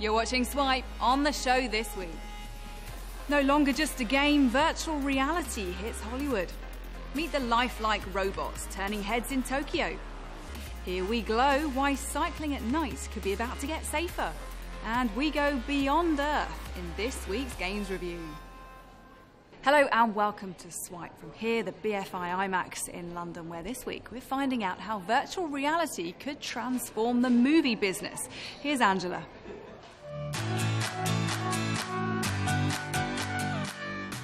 You're watching Swipe. On the show this week, no longer just a game, virtual reality hits Hollywood. Meet the lifelike robots turning heads in Tokyo. Here we glow why cycling at night could be about to get safer. And we go beyond Earth in this week's Games Review. Hello and welcome to Swipe from here, the BFI IMAX in London, where this week we're finding out how virtual reality could transform the movie business. Here's Angela.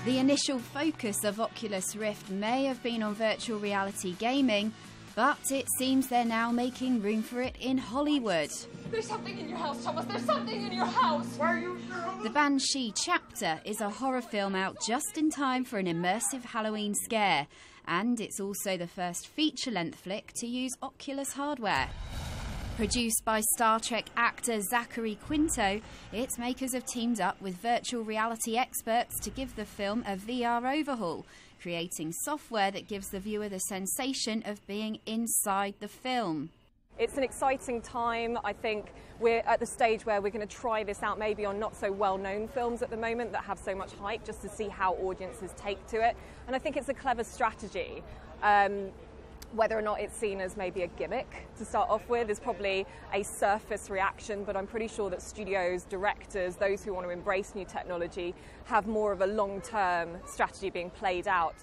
The initial focus of Oculus Rift may have been on virtual reality gaming, but it seems they're now making room for it in Hollywood. There's something in your house, Thomas. There's something in your house. Why are you... The Banshee Chapter is a horror film out just in time for an immersive Halloween scare. And it's also the first feature-length flick to use Oculus hardware. Produced by Star Trek actor Zachary Quinto, its makers have teamed up with virtual reality experts to give the film a VR overhaul, creating software that gives the viewer the sensation of being inside the film. It's an exciting time. I think we're at the stage where we're going to try this out maybe on not so well-known films at the moment that have so much hype, just to see how audiences take to it. And I think it's a clever strategy. Whether or not it's seen as maybe a gimmick to start off with is probably a surface reaction, but I'm pretty sure that studios, directors, those who want to embrace new technology have more of a long-term strategy being played out.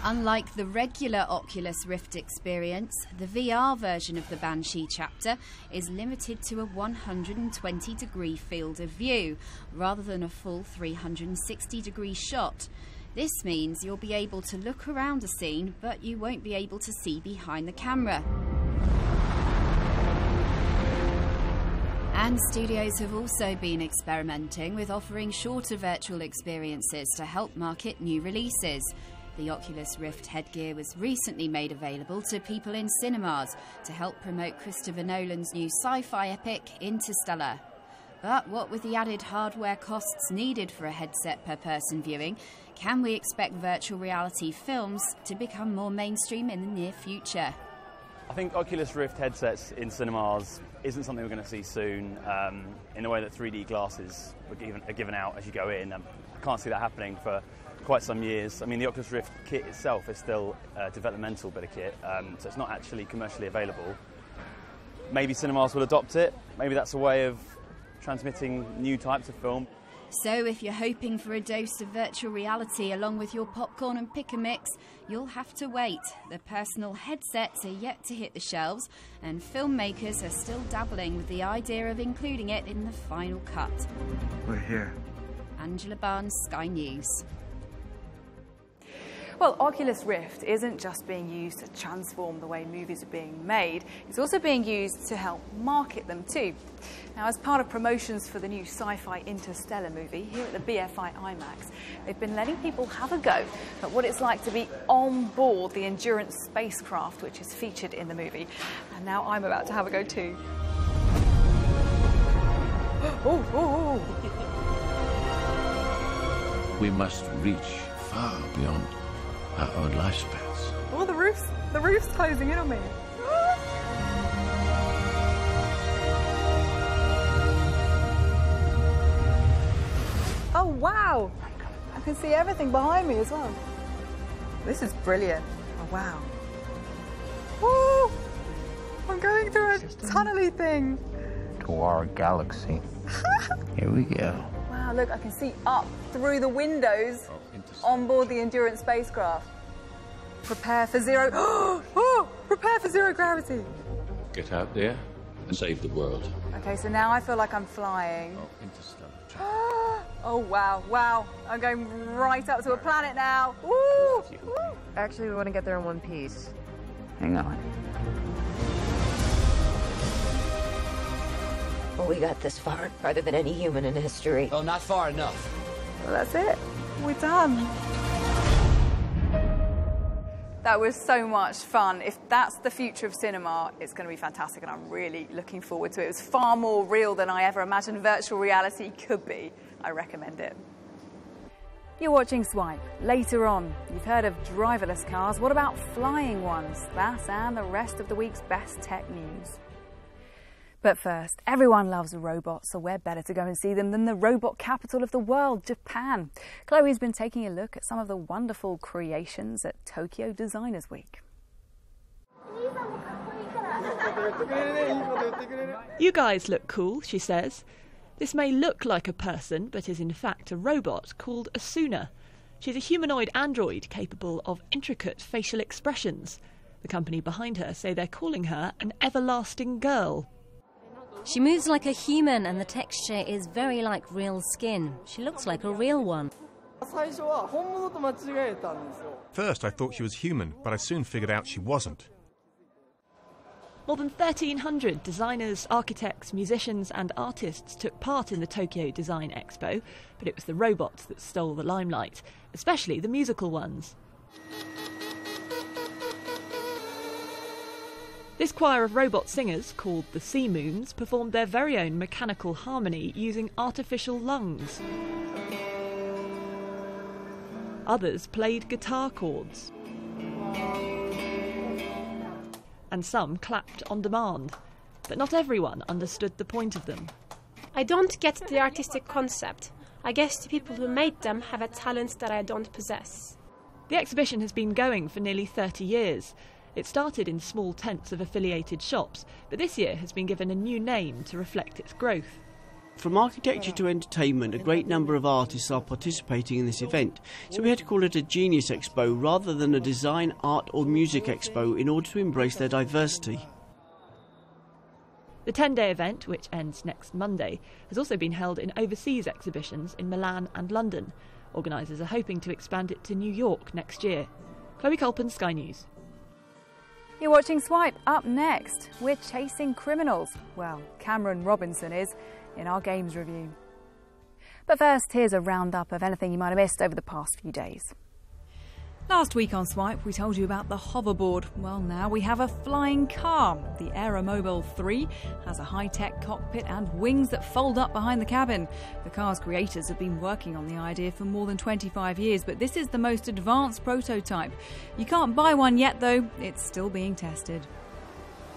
Unlike the regular Oculus Rift experience, the VR version of the Banshee Chapter is limited to a 120-degree field of view, rather than a full 360-degree shot. This means you'll be able to look around a scene, but you won't be able to see behind the camera. And studios have also been experimenting with offering shorter virtual experiences to help market new releases. The Oculus Rift headgear was recently made available to people in cinemas to help promote Christopher Nolan's new sci-fi epic, Interstellar. But what with the added hardware costs needed for a headset per person viewing, can we expect virtual reality films to become more mainstream in the near future? I think Oculus Rift headsets in cinemas isn't something we're going to see soon, in the way that 3D glasses are given out as you go in. I can't see that happening for quite some years. I mean, the Oculus Rift kit itself is still a developmental bit of kit, so it's not actually commercially available. Maybe cinemas will adopt it. Maybe that's a way of transmitting new types of film. So if you're hoping for a dose of virtual reality along with your popcorn and pick-a-mix, you'll have to wait. The personal headsets are yet to hit the shelves, and filmmakers are still dabbling with the idea of including it in the final cut. We're here. Angela Barnes, Sky News. Well, Oculus Rift isn't just being used to transform the way movies are being made, it's also being used to help market them too. Now, as part of promotions for the new sci-fi Interstellar movie, here at the BFI IMAX, they've been letting people have a go at what it's like to be on board the Endurance spacecraft, which is featured in the movie. And now I'm about to have a go too. We must reach far beyond our own lifespans. Oh, the roof's closing in on me. Oh, wow. I can see everything behind me as well. This is brilliant. Oh, wow. Woo! I'm going through a tunnely thing. To our galaxy. Here we go. Wow, look, I can see up through the windows on board the Endurance spacecraft. Prepare for zero... Oh, prepare for zero gravity. Get out there and save the world. Okay, so now I feel like I'm flying. Oh, Interstellar. Oh, wow, wow. I'm going right up to a planet now. Woo! Actually, we want to get there in one piece. Hang on. Well, we got this far, farther than any human in history. Oh, not far enough. Well, that's it. We're done. That was so much fun. If that's the future of cinema, it's going to be fantastic, and I'm really looking forward to it. It was far more real than I ever imagined virtual reality could be. I recommend it. You're watching Swipe. Later on, you've heard of driverless cars. What about flying ones? That and the rest of the week's best tech news. But first, everyone loves robots, so where better to go and see them than the robot capital of the world, Japan. Chloe's been taking a look at some of the wonderful creations at Tokyo Designers Week. You guys look cool, she says. This may look like a person, but is in fact a robot called Asuna. She's a humanoid android capable of intricate facial expressions. The company behind her say they're calling her an everlasting girl. She moves like a human and the texture is very like real skin. She looks like a real one. First I thought she was human, but I soon figured out she wasn't. More than 1,300 designers, architects, musicians and artists took part in the Tokyo Design Expo, but it was the robots that stole the limelight, especially the musical ones. This choir of robot singers, called the Sea Moons, performed their very own mechanical harmony using artificial lungs. Others played guitar chords. And some clapped on demand. But not everyone understood the point of them. I don't get the artistic concept. I guess the people who made them have a talent that I don't possess. The exhibition has been going for nearly 30 years. It started in small tents of affiliated shops, but this year has been given a new name to reflect its growth. From architecture to entertainment, a great number of artists are participating in this event, so we had to call it a Genius Expo rather than a Design, Art or Music Expo in order to embrace their diversity. The 10-day event, which ends next Monday, has also been held in overseas exhibitions in Milan and London. Organisers are hoping to expand it to New York next year. Chloe Culpan, Sky News. You're watching Swipe. Up next, we're chasing criminals. Well, Cameron Robinson is, in our games review. But first, here's a roundup of anything you might have missed over the past few days. Last week on Swipe, we told you about the hoverboard. Well, now we have a flying car. The Aeromobile 3 has a high-tech cockpit and wings that fold up behind the cabin. The car's creators have been working on the idea for more than 25 years, but this is the most advanced prototype. You can't buy one yet, though. It's still being tested.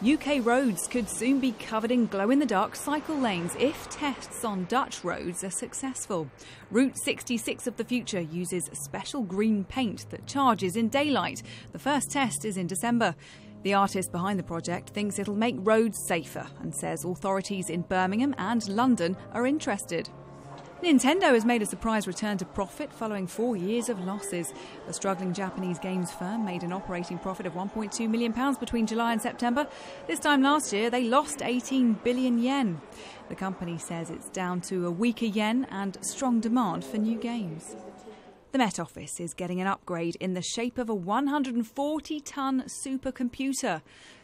UK roads could soon be covered in glow-in-the-dark cycle lanes if tests on Dutch roads are successful. Route 66 of the future uses special green paint that charges in daylight. The first test is in December. The artist behind the project thinks it'll make roads safer and says authorities in Birmingham and London are interested. Nintendo has made a surprise return to profit following 4 years of losses. The struggling Japanese games firm made an operating profit of £1.2 million between July and September. This time last year, they lost 18 billion yen. The company says it's down to a weaker yen and strong demand for new games. The Met Office is getting an upgrade in the shape of a 140-ton supercomputer.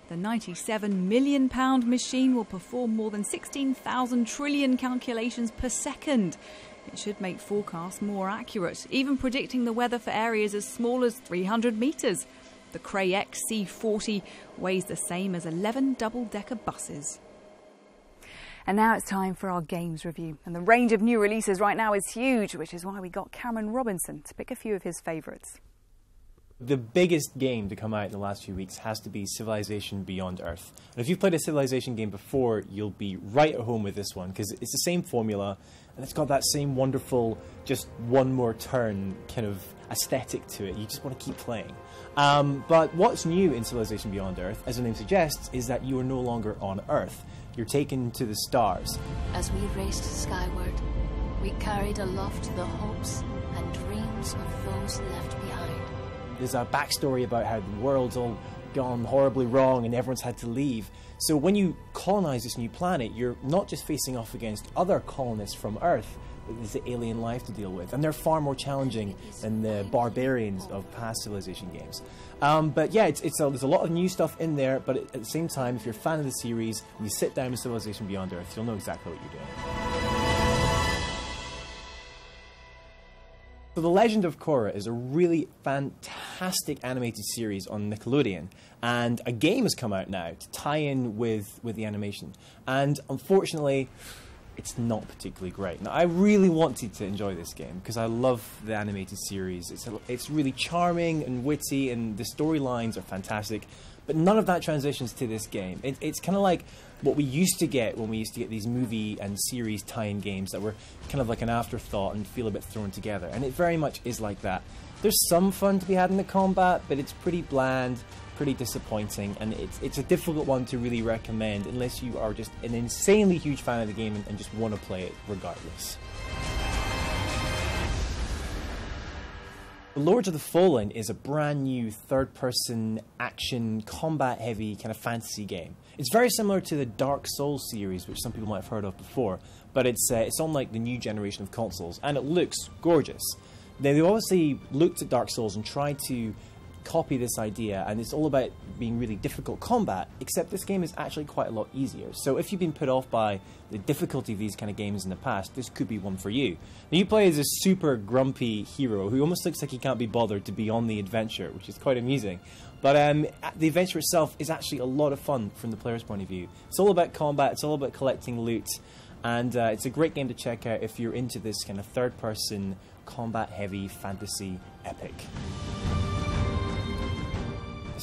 The £97 million machine will perform more than 16,000 trillion calculations per second. It should make forecasts more accurate, even predicting the weather for areas as small as 300 metres. The Cray XC40 weighs the same as 11 double-decker buses. And now it's time for our games review. And the range of new releases right now is huge, which is why we got Cameron Robinson to pick a few of his favourites. The biggest game to come out in the last few weeks has to be Civilization Beyond Earth. And if you've played a Civilization game before, you'll be right at home with this one, because it's the same formula, and it's got that same wonderful, just one more turn kind of aesthetic to it. You just want to keep playing. But what's new in Civilization Beyond Earth, as the name suggests, is that you are no longer on Earth. You're taken to the stars. As we raced skyward, we carried aloft the hopes and dreams of those left behind. There's a backstory about how the world's all gone horribly wrong and everyone's had to leave. So when you colonize this new planet, you're not just facing off against other colonists from Earth, but there's the alien life to deal with. And they're far more challenging than the barbarians of past Civilization games. But yeah, there's a lot of new stuff in there, but at the same time, if you're a fan of the series, when you sit down with Civilization Beyond Earth, you'll know exactly what you're doing. So The Legend of Korra is a really fantastic animated series on Nickelodeon, and a game has come out now to tie in with the animation. And unfortunately, it's not particularly great. Now, I really wanted to enjoy this game because I love the animated series. It's really charming and witty, and the storylines are fantastic. but none of that transitions to this game. It's kind of like what we used to get when we used to get these movie and series tie-in games that were kind of like an afterthought and feel a bit thrown together, and it very much is like that. There's some fun to be had in the combat, but it's pretty bland, pretty disappointing, and it's a difficult one to really recommend unless you are just an insanely huge fan of the game and just want to play it regardless. Lords of the Fallen is a brand new third-person action, combat-heavy kind of fantasy game. It's very similar to the Dark Souls series, which some people might have heard of before, but it's on like the new generation of consoles, and it looks gorgeous. They've obviously looked at Dark Souls and tried to copy this idea, and it's all about being really difficult combat, except this game is actually quite a lot easier. So if you've been put off by the difficulty of these kind of games in the past, this could be one for you. Now, you play as a super grumpy hero who almost looks like he can't be bothered to be on the adventure, which is quite amusing. But the adventure itself is actually a lot of fun from the player's point of view. It's all about combat, it's all about collecting loot, and it's a great game to check out if you're into this kind of third-person, combat-heavy fantasy epic.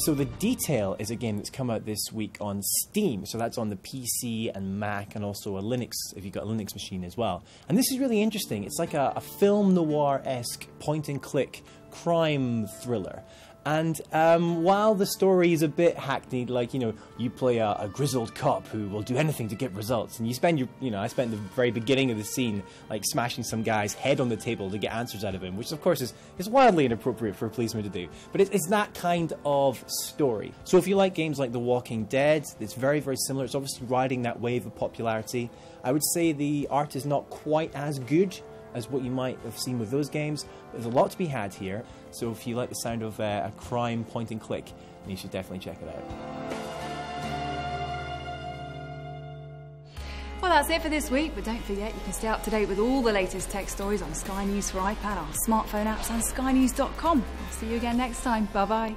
So The Detail is a game that's come out this week on Steam. So that's on the PC and Mac, and also a Linux, if you've got a Linux machine as well. And this is really interesting. It's like a film noir-esque point-and-click crime thriller. And while the story is a bit hackneyed, like, you know, you play a grizzled cop who will do anything to get results, and you spend I spent the very beginning of the scene like smashing some guy's head on the table to get answers out of him, which of course is wildly inappropriate for a policeman to do. But it's that kind of story. So if you like games like The Walking Dead, it's very, very similar. It's obviously riding that wave of popularity. I would say the art is not quite as good as what you might have seen with those games. There's a lot to be had here, so if you like the sound of a crime point and click, then you should definitely check it out. Well, that's it for this week, but don't forget you can stay up to date with all the latest tech stories on Sky News for iPad, our smartphone apps and skynews.com. I'll see you again next time. Bye-bye.